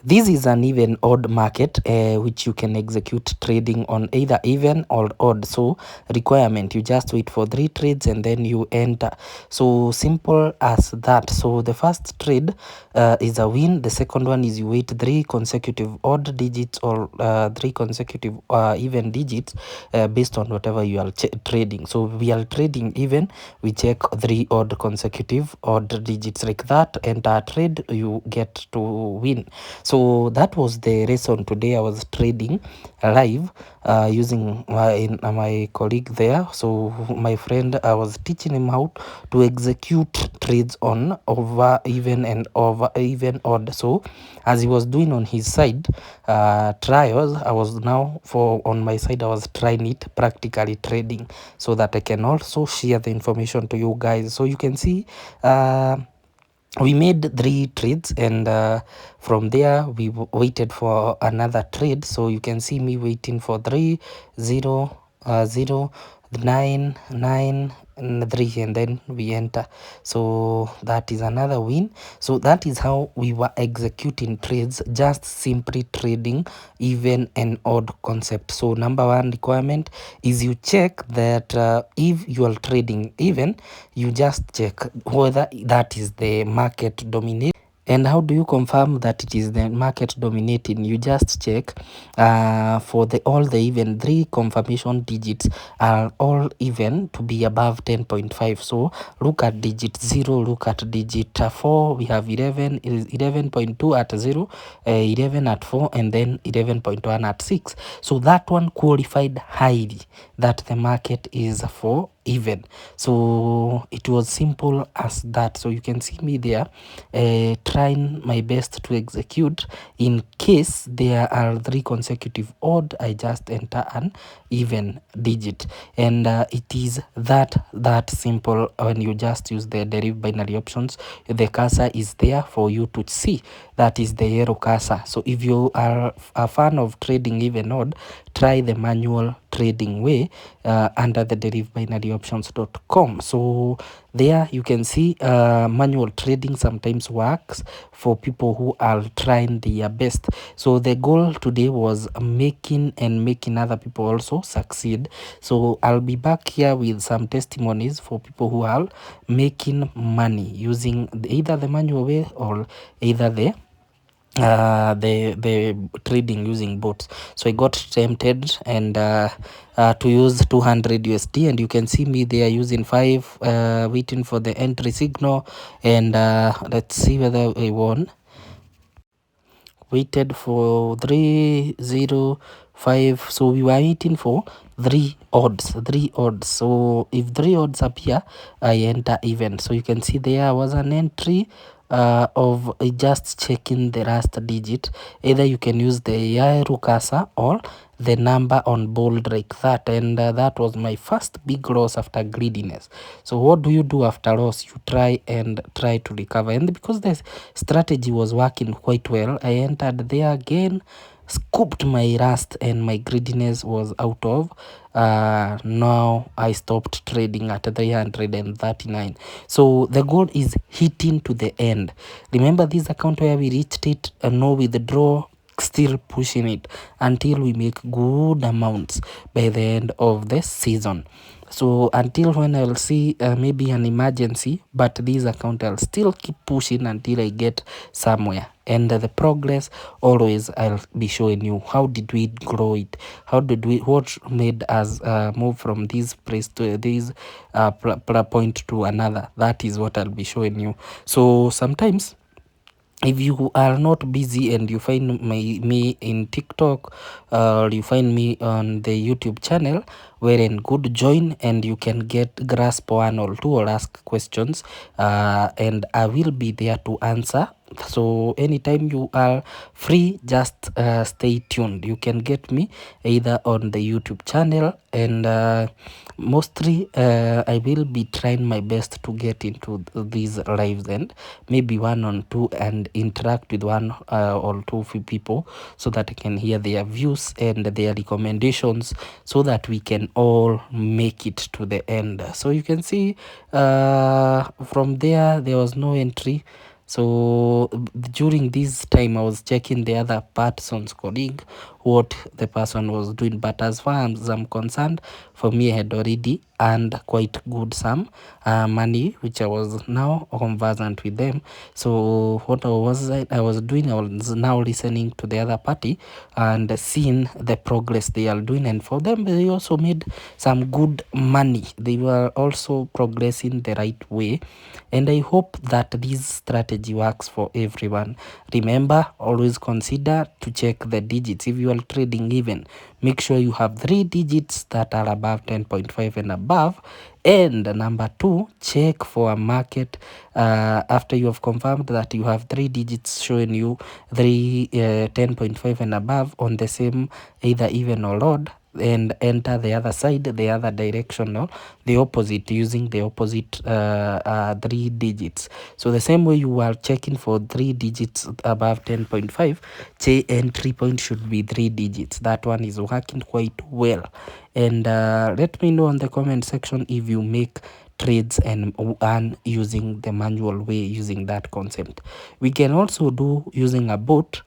This is an even odd market which you can execute trading on either even or odd. So requirement, you just wait for 3 trades and then you enter. So simple as that. So the first trade is a win. The second one is you wait 3 consecutive odd digits or 3 consecutive even digits based on whatever you are trading. So we are trading even, we check 3 odd consecutive odd digits like that, enter a trade, you get to win. So that was the reason today I was trading live using my colleague there. So my friend, I was teaching him how to execute trades on over even and over even odd. So as he was doing on his side trials, I was now on my side I was trying it practically trading, so that I can also share the information to you guys. So you can see we made 3 trades, and from there we waited for another trade. So you can see me waiting for 3 0 0 9 9 and 3, and then we enter. So that is another win. So that is how we were executing trades, just simply trading even and odd concept. So number one requirement is you check that if you are trading even, you just check whether that is the market dominate. And how do you confirm that it is the market dominating? You just check for all the even 3 confirmation digits are all even to be above 10.5. So look at digit 0, look at digit 4. We have 11.2 at 0, 11 at 4, and then 11.1 at 6. So that one qualified highly that the market is for even. So it was simple as that. So you can see me there trying my best to execute. In case there are 3 consecutive odd, I just enter an even digit, and it is that simple. When you just use the Deriv binary options, the cursor is there for you to see. That is the yellow cursor. So if you are a fan of trading even odd, try the manual trading way under the derivbinaryoptions.com. So there you can see manual trading sometimes works for people who are trying their best. So the goal today was making other people also succeed. So I'll be back here with some testimonies for people who are making money using either the manual way or either the trading using bots. So I got tempted and to use 200 USD, and you can see me there using 5 waiting for the entry signal, and let's see whether I won. Waited for 305. So we were waiting for 3 odds. So if 3 odds appear, I enter even. So you can see there was an entry of just checking the last digit. Either you can use the arrow cursor or the number on bold like that, and that was my first big loss after greediness. So what do you do after loss? You try to recover, and because the strategy was working quite well, I entered there again, scooped my rust, and my greediness was out of now I stopped trading at 339. So the goal is hitting to the end. Remember this account where we reached it, no withdraw, still pushing it until we make good amounts by the end of the season. So until when I'll see maybe an emergency, but this account I'll still keep pushing until I get somewhere. And the progress always I'll be showing you. How did we grow it? What made us move from this place to this point to another? That is what I'll be showing you. So sometimes if you are not busy and you find me in TikTok or you find me on the YouTube channel, wherein good join and you can get grasp one or two or ask questions, and I will be there to answer. So anytime you are free, just stay tuned. You can get me either on the YouTube channel, and mostly I will be trying my best to get into these lives and maybe 1 or 2 and interact with 1 or 2 people, so that I can hear their views and their recommendations, so that we can all make it to the end. So you can see from there was no entry. So during this time I was checking the other person's colleague, what the person was doing, but as far as I'm concerned, for me I had already earned quite good sum money, which I was now conversant with them. So what I was doing, I was now listening to the other party and seeing the progress they are doing, and for them they also made some good money. They were also progressing the right way, and I hope that this strategy works for everyone. Remember, always consider to check the digits. If you are trading even, make sure you have 3 digits that are above 10.5 and above. And number 2, check for a market after you have confirmed that you have 3 digits showing you 10.5 and above on the same either even or odd, and enter the other side, the other directional, the opposite, using the opposite 3 digits. So the same way you are checking for 3 digits above 10.5, entry point should be 3 digits. That one is working quite well. And let me know on the comment section if you make trades and earn using the manual way, using that concept. We can also do using a bot,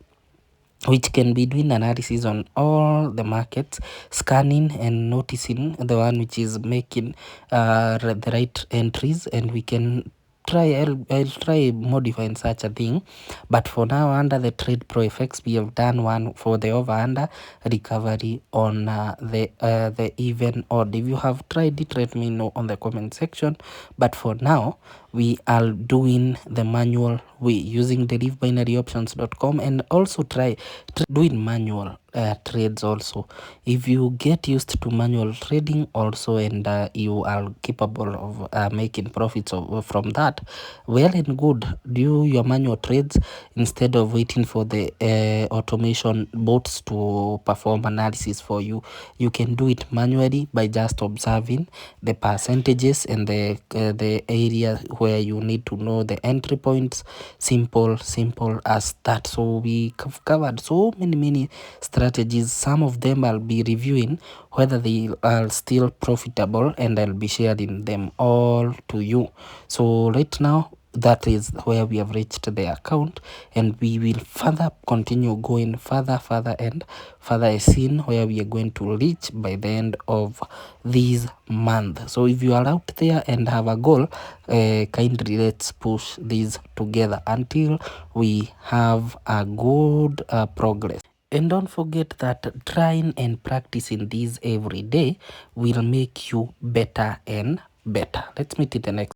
which can be doing analysis on all the markets, scanning and noticing the one which is making the right entries, and we can try. I'll try modifying such a thing, but for now, under the Trade Pro effects, we have done one for the over under recovery on the even odd. If you have tried it, let me know on the comment section. But for now, we are doing the manual way using derivbinaryoptions.com, and also try doing manual trades also. If you get used to manual trading also, and you are capable of making profits from that, well and good, do your manual trades instead of waiting for the automation bots to perform analysis for you. You can do it manually by just observing the percentages and the area where you need to know the entry points. Simple as that. So we have covered so many strategies. Some of them I'll be reviewing whether they are still profitable, and I'll be sharing them all to you. So right now, that is where we have reached the account, and we will further continue going further and further, scene where we are going to reach by the end of this month. So if you are out there and have a goal, kindly let's push this together until we have a good progress. And don't forget that trying and practicing these every day will make you better and better. Let's meet in the next